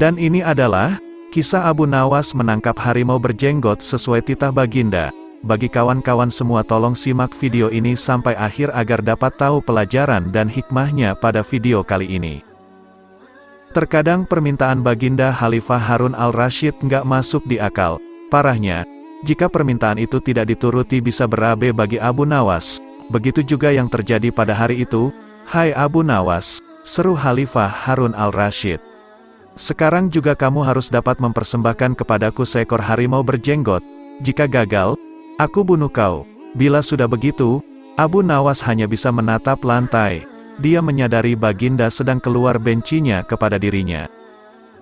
Dan ini adalah kisah Abu Nawas menangkap harimau berjenggot sesuai titah Baginda. Bagi kawan-kawan semua tolong simak video ini sampai akhir agar dapat tahu pelajaran dan hikmahnya pada video kali ini. Terkadang permintaan Baginda Khalifah Harun al-Rasyid nggak masuk di akal. Parahnya, jika permintaan itu tidak dituruti bisa berabe bagi Abu Nawas. Begitu juga yang terjadi pada hari itu. "Hai Abu Nawas," seru Khalifah Harun al-Rasyid. "Sekarang juga kamu harus dapat mempersembahkan kepadaku seekor harimau berjenggot. Jika gagal, aku bunuh kau." Bila sudah begitu, Abu Nawas hanya bisa menatap lantai. Dia menyadari Baginda sedang keluar bencinya kepada dirinya.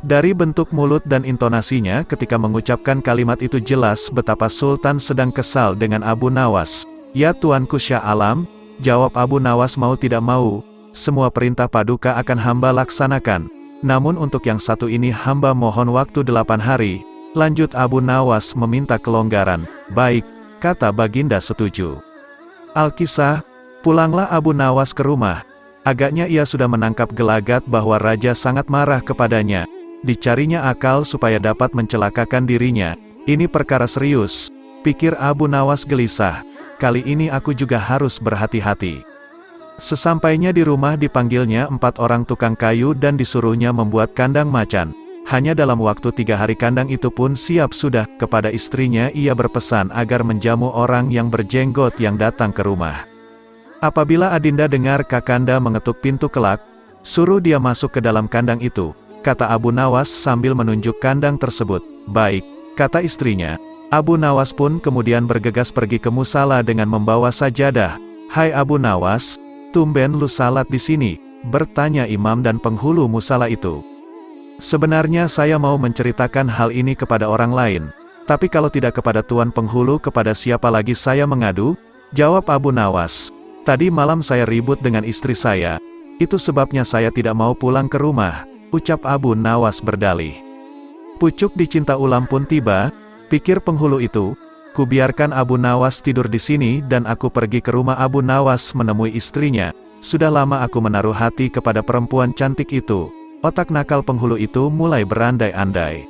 Dari bentuk mulut dan intonasinya ketika mengucapkan kalimat itu jelas betapa Sultan sedang kesal dengan Abu Nawas. "Ya Tuanku Syah Alam," jawab Abu Nawas mau tidak mau, "semua perintah Paduka akan hamba laksanakan. Namun untuk yang satu ini hamba mohon waktu 8 hari. Lanjut Abu Nawas meminta kelonggaran. "Baik," kata Baginda setuju. Alkisah, pulanglah Abu Nawas ke rumah. Agaknya ia sudah menangkap gelagat bahwa raja sangat marah kepadanya. Dicarinya akal supaya dapat mencelakakan dirinya. Ini perkara serius, pikir Abu Nawas gelisah. Kali ini aku juga harus berhati-hati. Sesampainya di rumah dipanggilnya 4 orang tukang kayu dan disuruhnya membuat kandang macan. Hanya dalam waktu 3 hari kandang itu pun siap sudah. Kepada istrinya ia berpesan agar menjamu orang yang berjenggot yang datang ke rumah. "Apabila Adinda dengar Kakanda mengetuk pintu kelak, suruh dia masuk ke dalam kandang itu," kata Abu Nawas sambil menunjuk kandang tersebut. "Baik," kata istrinya. Abu Nawas pun kemudian bergegas pergi ke musala dengan membawa sajadah. "Hai Abu Nawas, tumben lu salat di sini?" bertanya imam dan penghulu musala itu. "Sebenarnya saya mau menceritakan hal ini kepada orang lain. Tapi kalau tidak kepada tuan penghulu, kepada siapa lagi saya mengadu?" jawab Abu Nawas. "Tadi malam saya ribut dengan istri saya. Itu sebabnya saya tidak mau pulang ke rumah," ucap Abu Nawas berdalih. Pucuk dicinta ulam pun tiba, pikir penghulu itu. "Kubiarkan Abu Nawas tidur di sini dan aku pergi ke rumah Abu Nawas menemui istrinya. Sudah lama aku menaruh hati kepada perempuan cantik itu." Otak nakal penghulu itu mulai berandai-andai.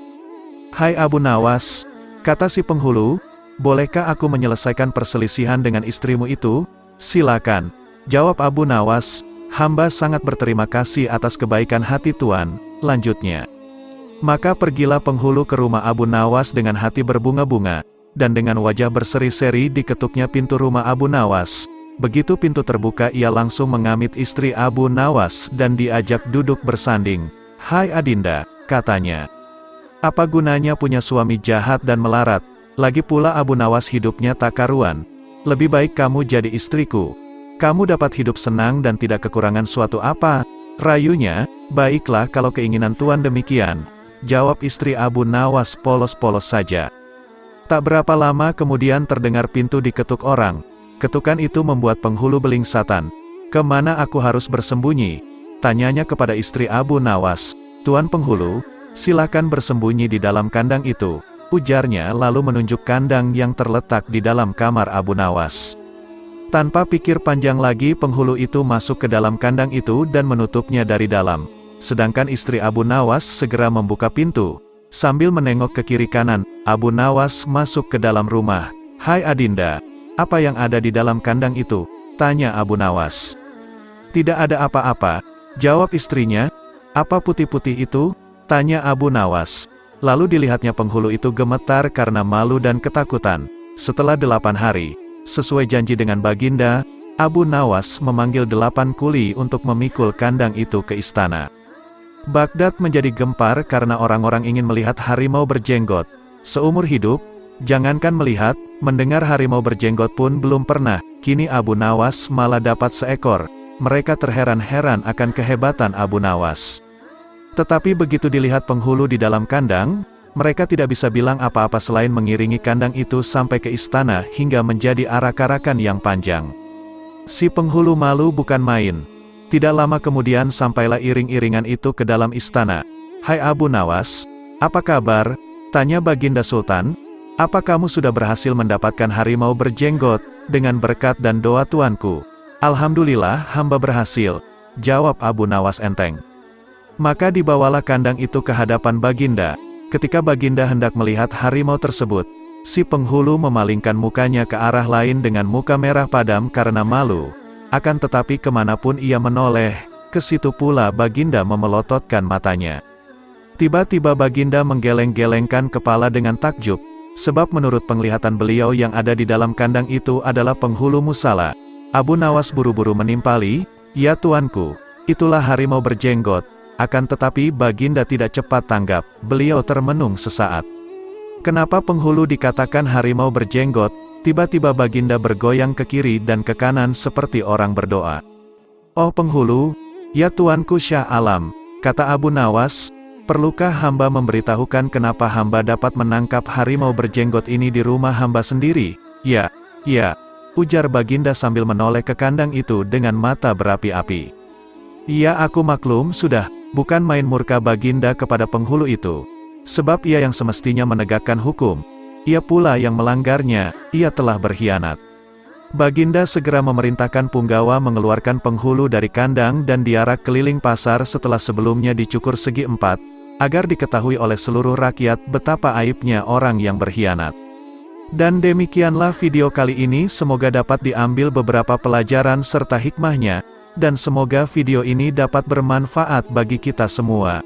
"Hai Abu Nawas," kata si penghulu, "bolehkah aku menyelesaikan perselisihan dengan istrimu itu?" "Silakan," jawab Abu Nawas, "hamba sangat berterima kasih atas kebaikan hati tuan." Lanjutnya, maka pergilah penghulu ke rumah Abu Nawas dengan hati berbunga-bunga, dan dengan wajah berseri-seri diketuknya pintu rumah Abu Nawas. Begitu pintu terbuka ia langsung mengamit istri Abu Nawas dan diajak duduk bersanding. "Hai Adinda," katanya. "Apa gunanya punya suami jahat dan melarat? Lagi pula Abu Nawas hidupnya tak karuan. Lebih baik kamu jadi istriku. Kamu dapat hidup senang dan tidak kekurangan suatu apa?" rayunya. "Baiklah kalau keinginan tuan demikian," jawab istri Abu Nawas polos-polos saja. Tak berapa lama kemudian terdengar pintu diketuk orang. Ketukan itu membuat penghulu belingsatan. "Kemana aku harus bersembunyi?" tanyanya kepada istri Abu Nawas. "Tuan penghulu, silakan bersembunyi di dalam kandang itu," ujarnya lalu menunjuk kandang yang terletak di dalam kamar Abu Nawas. Tanpa pikir panjang lagi penghulu itu masuk ke dalam kandang itu dan menutupnya dari dalam. Sedangkan istri Abu Nawas segera membuka pintu. Sambil menengok ke kiri kanan, Abu Nawas masuk ke dalam rumah. "Hai Adinda, apa yang ada di dalam kandang itu?" tanya Abu Nawas. "Tidak ada apa-apa," jawab istrinya. "Apa putih-putih itu?" tanya Abu Nawas. Lalu dilihatnya penghulu itu gemetar karena malu dan ketakutan. Setelah 8 hari, sesuai janji dengan Baginda, Abu Nawas memanggil 8 kuli untuk memikul kandang itu ke istana. Baghdad menjadi gempar karena orang-orang ingin melihat harimau berjenggot. Seumur hidup, jangankan melihat, mendengar harimau berjenggot pun belum pernah. Kini Abu Nawas malah dapat seekor. Mereka terheran-heran akan kehebatan Abu Nawas. Tetapi begitu dilihat penghulu di dalam kandang, mereka tidak bisa bilang apa-apa selain mengiringi kandang itu sampai ke istana hingga menjadi arak-arakan yang panjang. Si penghulu malu bukan main. Tidak lama kemudian sampailah iring-iringan itu ke dalam istana. "Hai Abu Nawas, apa kabar?" tanya Baginda Sultan. "Apa kamu sudah berhasil mendapatkan harimau berjenggot, dengan berkat dan doa tuanku?" "Alhamdulillah hamba berhasil," jawab Abu Nawas enteng. Maka dibawalah kandang itu ke hadapan Baginda. Ketika Baginda hendak melihat harimau tersebut, si penghulu memalingkan mukanya ke arah lain dengan muka merah padam karena malu. Akan tetapi kemanapun ia menoleh, ke situ pula Baginda memelototkan matanya. Tiba-tiba Baginda menggeleng-gelengkan kepala dengan takjub, sebab menurut penglihatan beliau yang ada di dalam kandang itu adalah penghulu musala. Abu Nawas buru-buru menimpali, "Ya tuanku, itulah harimau berjenggot." Akan tetapi Baginda tidak cepat tanggap, beliau termenung sesaat. Kenapa penghulu dikatakan harimau berjenggot? Tiba-tiba Baginda bergoyang ke kiri dan ke kanan seperti orang berdoa. "Oh penghulu, ya tuanku Syah Alam," kata Abu Nawas, "perlukah hamba memberitahukan kenapa hamba dapat menangkap harimau berjenggot ini di rumah hamba sendiri?" Ya, ujar Baginda sambil menoleh ke kandang itu dengan mata berapi-api. "Iya aku maklum sudah." Bukan main murka Baginda kepada penghulu itu. Sebab ia yang semestinya menegakkan hukum. Ia pula yang melanggarnya, ia telah berkhianat. Baginda segera memerintahkan punggawa mengeluarkan penghulu dari kandang dan diarak keliling pasar setelah sebelumnya dicukur segi 4, agar diketahui oleh seluruh rakyat betapa aibnya orang yang berkhianat. Dan demikianlah video kali ini, semoga dapat diambil beberapa pelajaran serta hikmahnya. Dan semoga video ini dapat bermanfaat bagi kita semua.